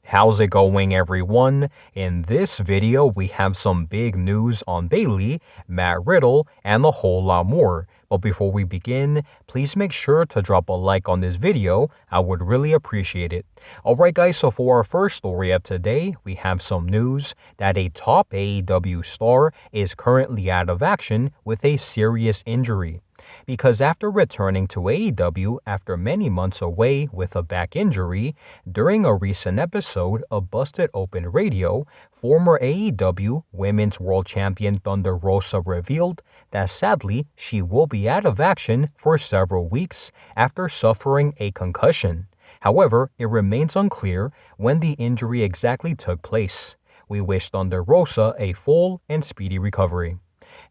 How's it going, everyone? In this video, we have some big news on Bayley, Matt Riddle, and a whole lot more. But before we begin, please make sure to drop a like on this video. I would really appreciate it. Alright guys, so for our first story of today, we have some news that a top AEW star is currently out of action with a serious injury. Because after returning to AEW after many months away with a back injury, during a recent episode of Busted Open Radio, former AEW Women's World Champion Thunder Rosa revealed that sadly she will be out of action for several weeks after suffering a concussion. However, it remains unclear when the injury exactly took place. We wish Thunder Rosa a full and speedy recovery.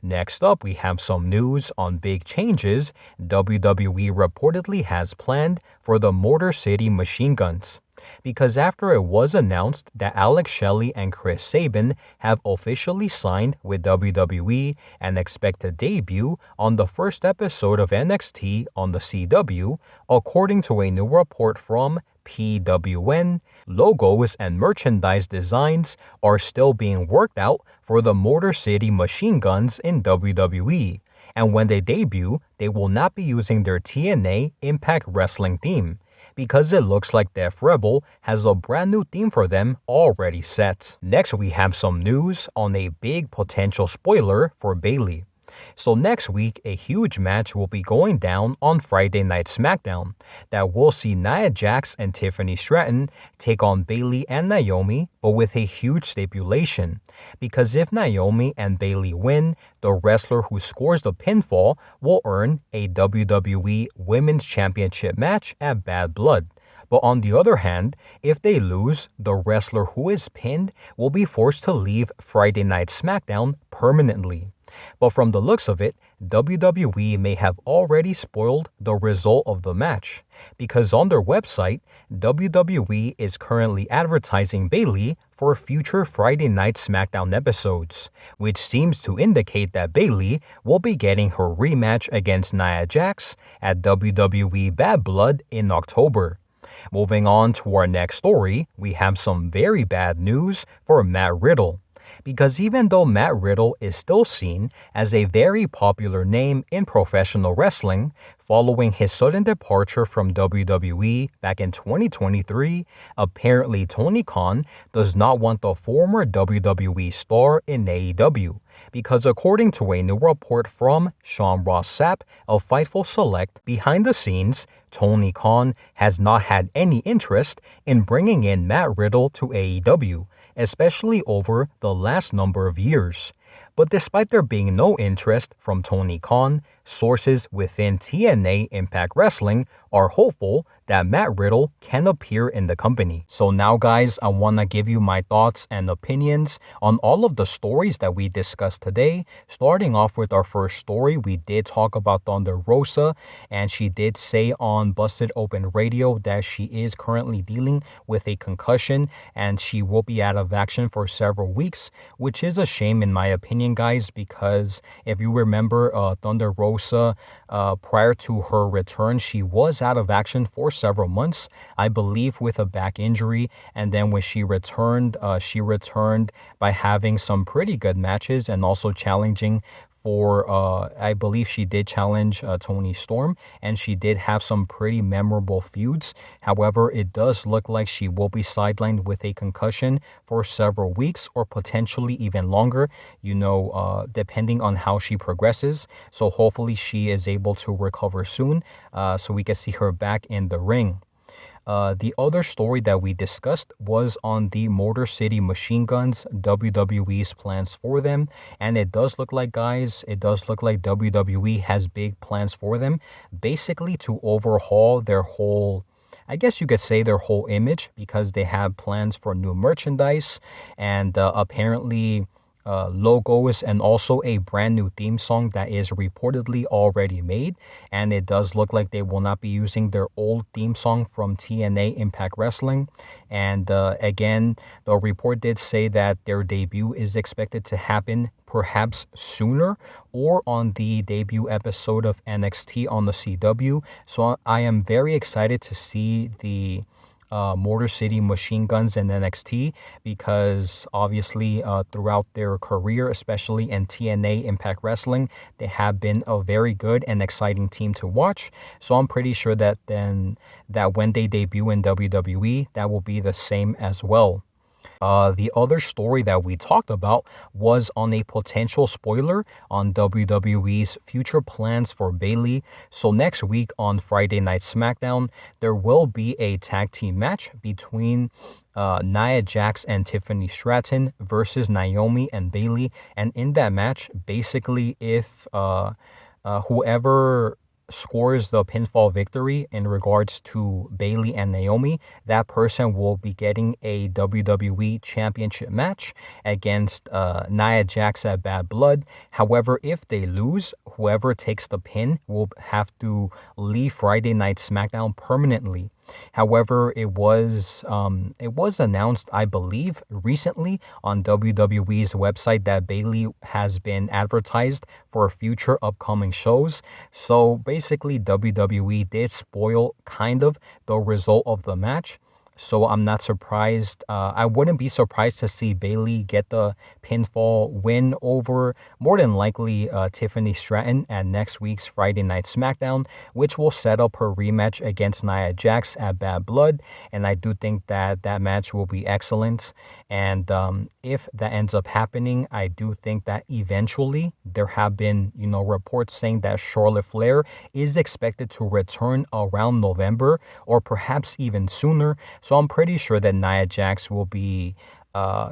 Next up, we have some news on big changes WWE reportedly has planned for the Motor City Machine Guns. Because after it was announced that Alex Shelley and Chris Sabin have officially signed with WWE and expect to debut on the first episode of NXT on the CW, according to a new report from PWN, logos and merchandise designs are still being worked out for the Motor City Machine Guns in WWE. And when they debut, they will not be using their TNA Impact Wrestling theme, because it looks like Def Rebel has a brand new theme for them already set. Next, we have some news on a big potential spoiler for Bayley. So next week, a huge match will be going down on Friday Night Smackdown that will see Nia Jax and Tiffany Stratton take on Bayley and Naomi, but with a huge stipulation. Because if Naomi and Bayley win, the wrestler who scores the pinfall will earn a WWE Women's Championship match at Bad Blood. But on the other hand, if they lose, the wrestler who is pinned will be forced to leave Friday Night Smackdown permanently. But from the looks of it, WWE may have already spoiled the result of the match, because on their website, WWE is currently advertising Bayley for future Friday Night Smackdown episodes, which seems to indicate that Bayley will be getting her rematch against Nia Jax at WWE Bad Blood in October. Moving on to our next story, we have some very bad news for Matt Riddle. Because even though Matt Riddle is still seen as a very popular name in professional wrestling, following his sudden departure from WWE back in 2023, apparently Tony Khan does not want the former WWE star in AEW. Because according to a new report from Sean Ross Sapp of Fightful Select, behind the scenes, Tony Khan has not had any interest in bringing in Matt Riddle to AEW, especially over the last number of years. But despite there being no interest from Tony Khan, sources within TNA Impact Wrestling are hopeful that Matt Riddle can appear in the company. So now guys, I want to give you my thoughts and opinions on all of the stories that we discussed today. Starting off with our first story, we did talk about Thunder Rosa, and she did say on Busted Open Radio that she is currently dealing with a concussion and she will be out of action for several weeks, which is a shame in my opinion, guys, because if you remember, Thunder Rosa, prior to her return, she was out of action for several months, I believe with a back injury, and then when she returned by having some pretty good matches and also challenging for, I believe she did challenge Toni Storm, and she did have some pretty memorable feuds. However, it does look like she will be sidelined with a concussion for several weeks or potentially even longer, depending on how she progresses. So hopefully she is able to recover soon so we can see her back in the ring. The other story that we discussed was on the Motor City Machine Guns, WWE's plans for them. And it does look like, guys, WWE has big plans for them, basically to overhaul their whole, I guess you could say their whole image, because they have plans for new merchandise and apparently logos and also a brand new theme song that is reportedly already made. And it does look like they will not be using their old theme song from TNA Impact Wrestling. And again, the report did say that their debut is expected to happen perhaps sooner or on the debut episode of NXT on the CW. So I am very excited to see the Motor City Machine Guns in NXT because obviously throughout their career, especially in TNA Impact Wrestling, they have been a very good and exciting team to watch. So I'm pretty sure that when they debut in WWE, that will be the same as well. The other story that we talked about was on a potential spoiler on WWE's future plans for Bayley. So next week on Friday Night Smackdown, there will be a tag team match between Nia Jax and Tiffany Stratton versus Naomi and Bayley. And in that match, basically, if whoever scores the pinfall victory in regards to Bayley and Naomi, that person will be getting a WWE Championship match against Nia Jax at Bad Blood. However, if they lose, whoever takes the pin will have to leave Friday Night SmackDown permanently. However, it was announced, I believe, recently on WWE's website that Bayley has been advertised for future upcoming shows. So basically, WWE did spoil kind of the result of the match. So I'm not surprised. I wouldn't be surprised to see Bayley get the pinfall win over more than likely Tiffany Stratton at next week's Friday Night SmackDown, which will set up her rematch against Nia Jax at Bad Blood. And I do think that that match will be excellent. And if that ends up happening, I do think that eventually there have been, reports saying that Charlotte Flair is expected to return around November or perhaps even sooner. So I'm pretty sure that Nia Jax will be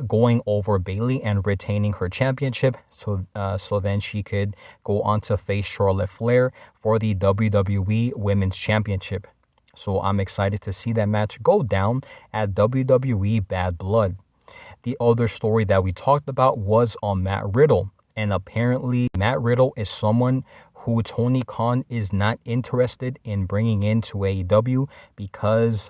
going over Bayley and retaining her championship. So then she could go on to face Charlotte Flair for the WWE Women's Championship. So I'm excited to see that match go down at WWE Bad Blood. The other story that we talked about was on Matt Riddle. And apparently Matt Riddle is someone who Tony Khan is not interested in bringing into AEW because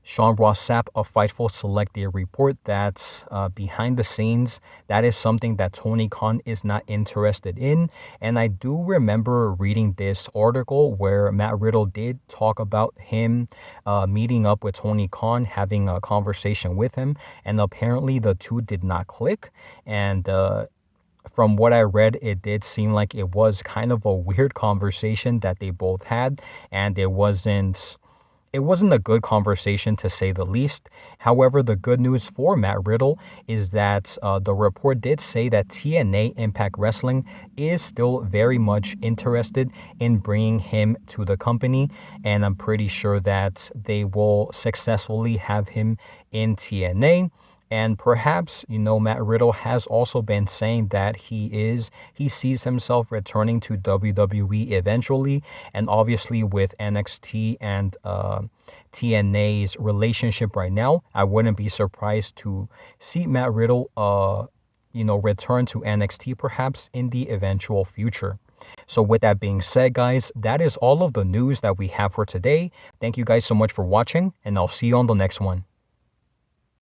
Sean Ross Sapp of Fightful Select did report that behind the scenes, that is something that Tony Khan is not interested in. And I do remember reading this article where Matt Riddle did talk about him meeting up with Tony Khan, having a conversation with him. And apparently the two did not click. And from what I read, it did seem like it was kind of a weird conversation that they both had. And it wasn't a good conversation, to say the least. However, the good news for Matt Riddle is that the report did say that TNA Impact Wrestling is still very much interested in bringing him to the company. And I'm pretty sure that they will successfully have him in TNA. And perhaps, Matt Riddle has also been saying that he sees himself returning to WWE eventually. And obviously with NXT and TNA's relationship right now, I wouldn't be surprised to see Matt Riddle, return to NXT perhaps in the eventual future. So with that being said, guys, that is all of the news that we have for today. Thank you guys so much for watching, and I'll see you on the next one.